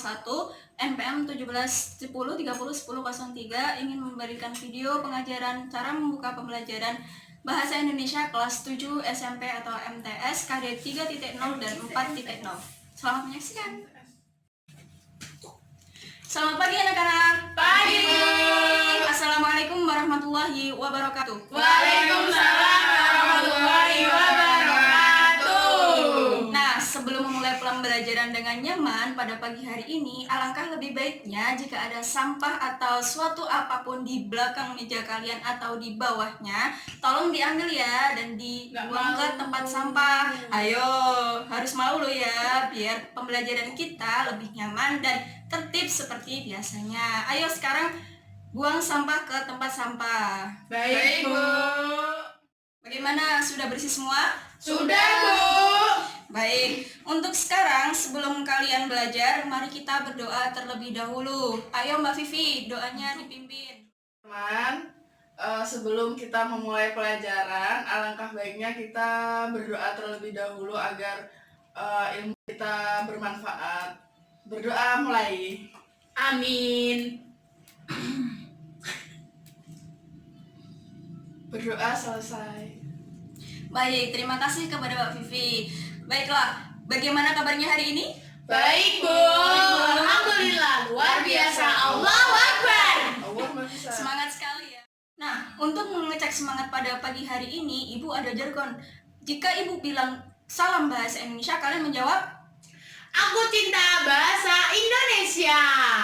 1 NPM 1710301003 ingin memberikan video pengajaran cara membuka pembelajaran Bahasa Indonesia kelas 7 SMP atau MTS KD 3.0 dan 4.0. Selamat menyaksikan. Selamat pagi anak-anak. Pagi. Assalamualaikum warahmatullahi wabarakatuh. Waalaikumsalam warahmatullahi wabarakatuh. Nah, sebelum memulai pembelajaran dengan nyaman pada pagi hari ini, alangkah lebih baiknya jika ada sampah atau suatu apapun di belakang meja kalian atau di bawahnya, tolong diambil ya dan dibuang ke tempat sampah. Ayo, harus mau lo ya, biar pembelajaran kita lebih nyaman dan tertib seperti biasanya. Ayo sekarang buang sampah ke tempat sampah. Baik, Bu. Bagaimana, sudah bersih semua? Sudah, Bu. Baik, untuk sekarang sebelum kalian belajar, mari kita berdoa terlebih dahulu. Ayo Mbak Vivi, doanya dipimpin. Teman, sebelum kita memulai pelajaran, alangkah baiknya kita berdoa terlebih dahulu agar ilmu kita bermanfaat. Berdoa mulai. Amin. Berdoa selesai. Baik, terima kasih kepada Mbak Vivi. Baiklah, bagaimana kabarnya hari ini? Baik, Bu. Alhamdulillah, luar biasa. Allahu Akbar. Semangat sekali ya. Nah, untuk mengecek semangat pada pagi hari ini, Ibu ada jargon. Jika Ibu bilang salam bahasa Indonesia, kalian menjawab, Aku cinta bahasa Indonesia.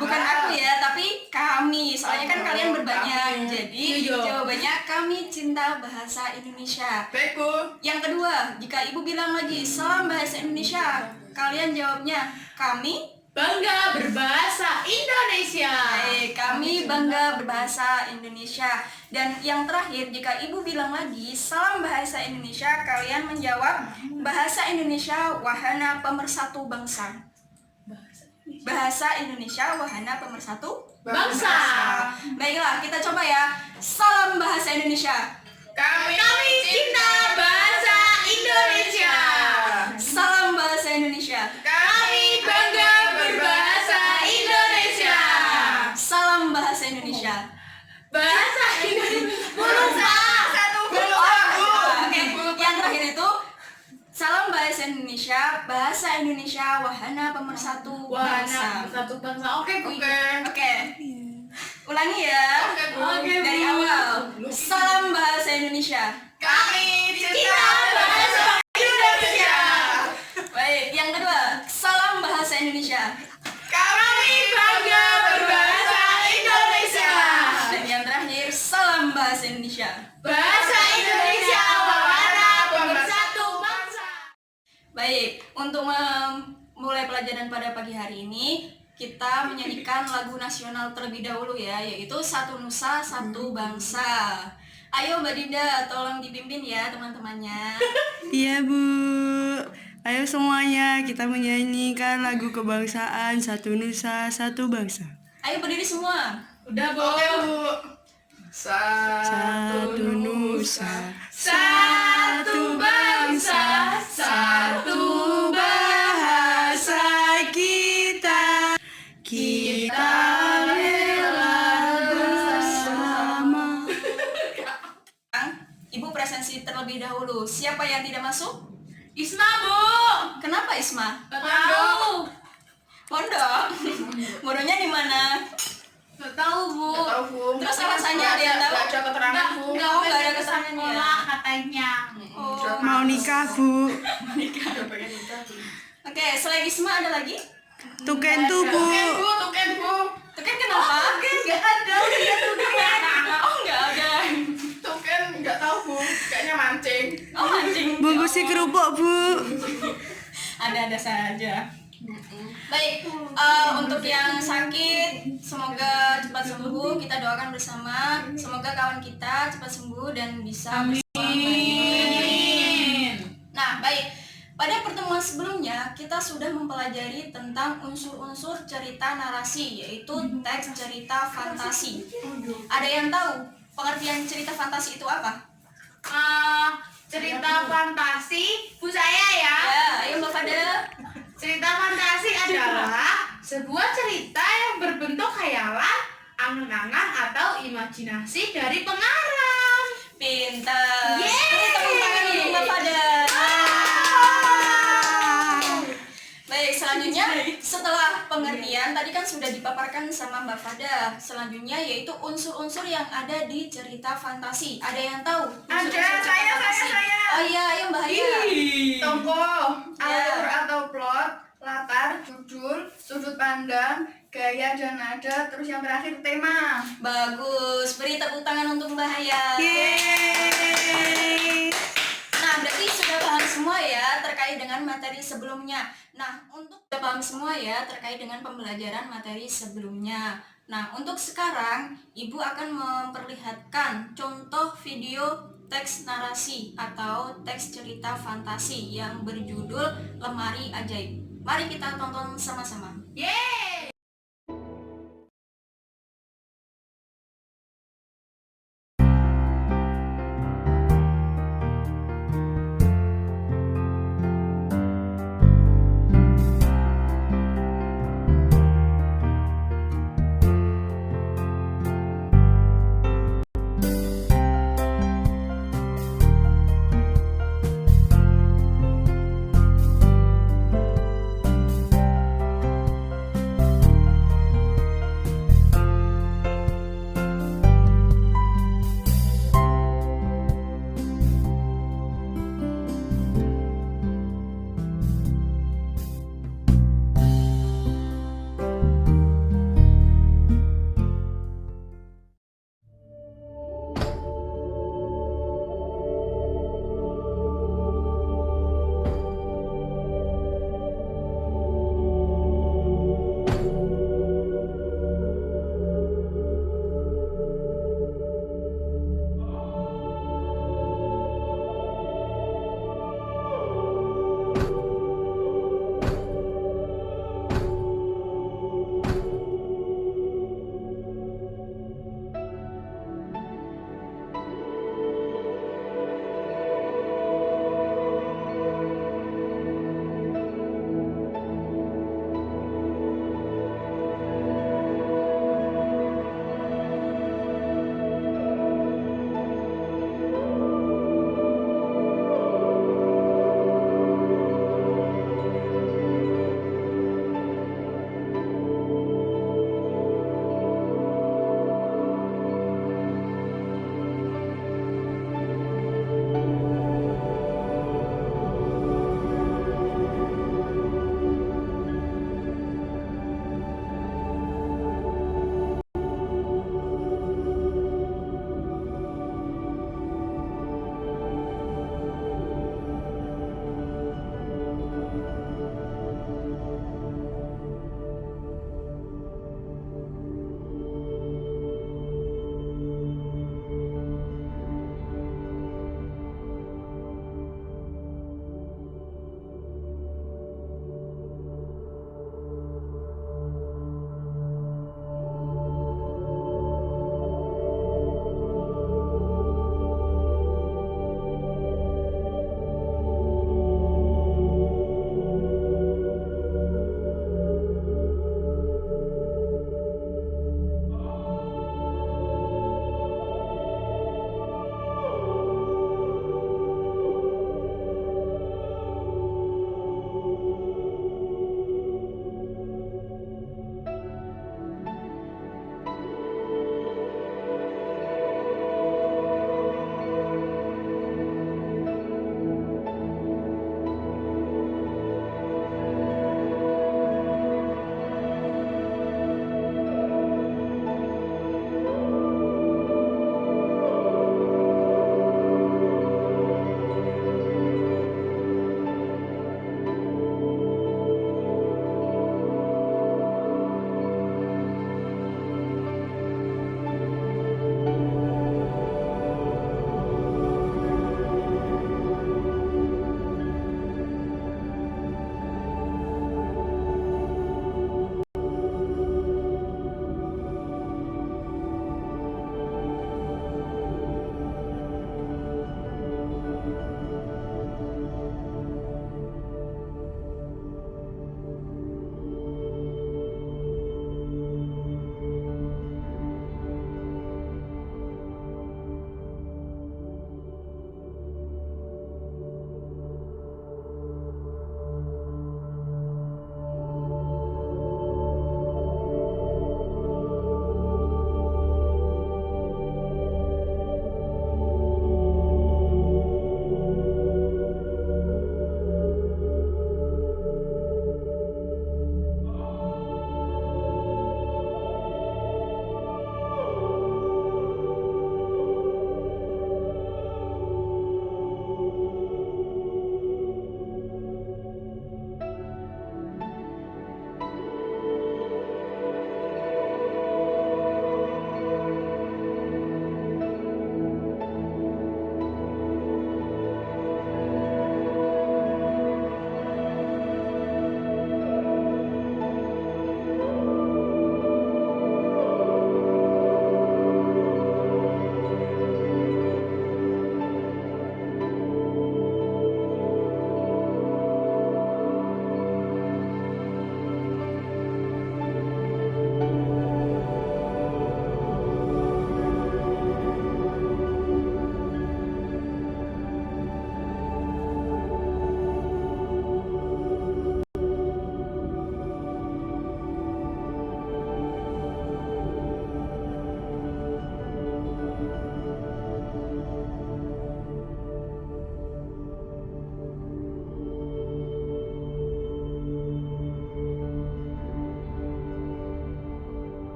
bukan aku ya, tapi kami. Soalnya kan kalian berbanyak. Kami. Jadi Iya. jawabannya kami cinta bahasa Indonesia. Baik, Bu. Yang kedua, jika Ibu bilang lagi salam bahasa Indonesia, kalian jawabnya kami. Bangga berbahasa Indonesia. Baik, kami bangga berbahasa Indonesia. Dan yang terakhir, jika Ibu bilang lagi salam bahasa Indonesia, kalian menjawab bahasa Indonesia wahana pemersatu bangsa. Bahasa Indonesia wahana pemersatu Bangsa. Baiklah, kita coba ya. Salam bahasa Indonesia. Kami cinta bahasa Indonesia. Salam bahasa Indonesia. Kami bangga berbahasa Indonesia. Salam bahasa Indonesia. Bahasa Indonesia. Oke, yang terakhir itu salam bahasa Indonesia, bahasa Indonesia wahana pemersatu bangsa. satu bangsa. Oke, Bu. Oke. Ulangi ya. Oke, Bu. Dari awal. Salam bahasa Indonesia. Kami cinta bahasa Indonesia. Baik, yang kedua, salam bahasa Indonesia. Kami bangga berbahasa Indonesia. Dan yang terakhir, salam bahasa Indonesia. Bahasa Indonesia wahana pemersatu bangsa. Baik, untuk memulai pelajaran pada pagi hari ini, kita menyanyikan lagu nasional terlebih dahulu ya, yaitu Satu Nusa, Satu Bangsa. Ayo Mbak Dinda, tolong dipimpin ya teman-temannya. Iya, Bu. Ayo semuanya kita menyanyikan lagu kebangsaan Satu Nusa Satu Bangsa. Ayo berdiri semua. Udah, Bu. Satu Nusa, Satu bangsa, satu bahasa kita. Kita rela bersama. Ibu presensi terlebih dahulu. Siapa yang tidak masuk? Isma, Bu. Kenapa Isma? Nggak tahu. Pondok. Bodohnya di mana? Nggak tahu, Bu. Terus alasannya ada yang tahu? Nggak ada keterangan, Bu. Nggak ada keterangannya. Katanya. Oh. Mau nikah, Bu. Oke, selain Isma ada lagi? Tuken tuh, Bu. Tuken, Bu. Tuh kan kenapa? Nggak ada. Oh nggak ada. Tuken nggak tahu, Bu. Kayaknya mancing. Oh anjing. Bungkusi kerupuk, Bu. Ada saja. Baik, untuk yang sakit semoga cepat sembuh. Kita doakan bersama. Semoga kawan kita cepat sembuh dan bisa Amin. Nah, baik. Pada pertemuan sebelumnya kita sudah mempelajari tentang unsur-unsur cerita narasi, yaitu teks cerita fantasi. Ada yang tahu pengertian cerita fantasi itu apa? Cerita fantasi, Bu saya ya. Ya, ayo Mbak Fada. Cerita fantasi adalah sebuah cerita yang berbentuk khayalan, angan-angan atau imajinasi dari pengarang. Pintar. Yeay. Beri tepuk tangan untuk Mbak Fada. Baik, selanjutnya setelah pengertian tadi kan sudah dipaparkan sama Mbak Fada. Selanjutnya yaitu unsur-unsur yang ada di cerita fantasi. Ada yang tahu? Ada, unsur-unsur cerita fantasi? saya. Oh iya, ayo Mbak Haya. Tokoh, Ya. alur atau plot, latar, judul, sudut pandang, gaya dan nada, terus yang terakhir tema. Bagus. Beri tepuk tangan untuk Mbak Haya. Yeay. Nah, berarti sudah paham semua ya terkait dengan materi sebelumnya. Nah, untuk sudah paham semua ya terkait dengan pembelajaran materi sebelumnya. Nah, untuk sekarang Ibu akan memperlihatkan contoh video teks narasi atau teks cerita fantasi yang berjudul Lemari Ajaib. Mari kita tonton sama-sama. Yeay!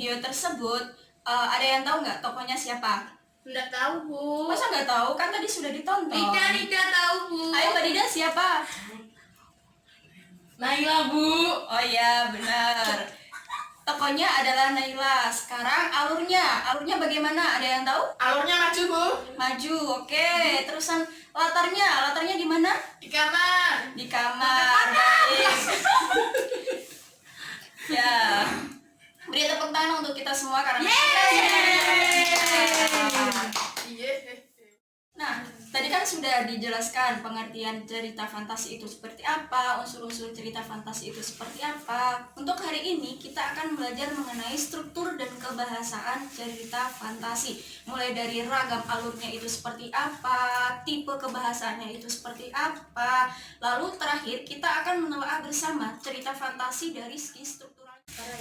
video tersebut, ada yang tahu nggak tokohnya siapa? Nggak tahu, Bu. Masa nggak tahu? Kan tadi sudah ditonton. Tidak tahu, Bu. Ayo Mbak Dida, siapa? Naila, Bu. Oh iya, benar. Tokohnya adalah Naila. Sekarang alurnya bagaimana? Ada yang tahu? Alurnya maju, Bu. Maju, oke. Terusan latarnya di mana? Di kamar. Di kamar. Baik. Ya. Beri tepuk tangan untuk kita semua karena kita Iya. Nah, tadi kan sudah dijelaskan pengertian cerita fantasi itu seperti apa, unsur-unsur cerita fantasi itu seperti apa. Untuk hari ini kita akan belajar mengenai struktur dan kebahasaan cerita fantasi. Mulai dari ragam alurnya itu seperti apa, tipe kebahasaannya itu seperti apa. Lalu terakhir kita akan menelaah bersama cerita fantasi dari segi struktural.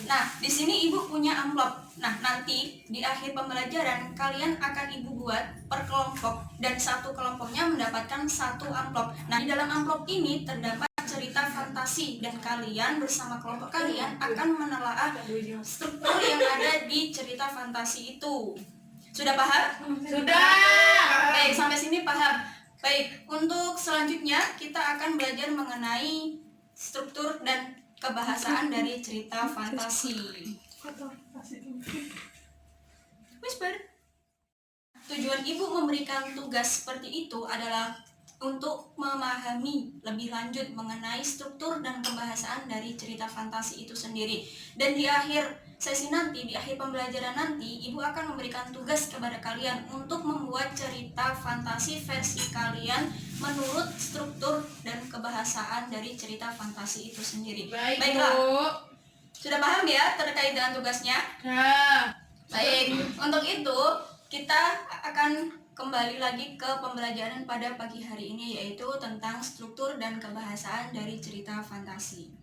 Nah, di sini Ibu punya amplop. Nah, nanti di akhir pembelajaran kalian akan Ibu buat per kelompok dan satu kelompoknya mendapatkan satu amplop. Nah, di dalam amplop ini terdapat cerita fantasi dan kalian bersama kelompok kalian akan menelaah struktur yang ada di cerita fantasi itu. Sudah paham? Sudah. Baik, sampai sini paham. Baik, untuk selanjutnya kita akan belajar mengenai struktur dan kebahasaan dari cerita fantasi. Whisper. Tujuan Ibu memberikan tugas seperti itu adalah untuk memahami lebih lanjut mengenai struktur dan kebahasaan dari cerita fantasi itu sendiri. Dan di akhir sesi nanti, di akhir pembelajaran nanti, Ibu akan memberikan tugas kepada kalian untuk membuat cerita fantasi versi kalian menurut struktur dan kebahasaan dari cerita fantasi itu sendiri. Baiklah, Bu. sudah paham ya terkait dengan tugasnya? Nah. Baik, untuk itu kita akan kembali lagi ke pembelajaran pada pagi hari ini, yaitu tentang struktur dan kebahasaan dari cerita fantasi.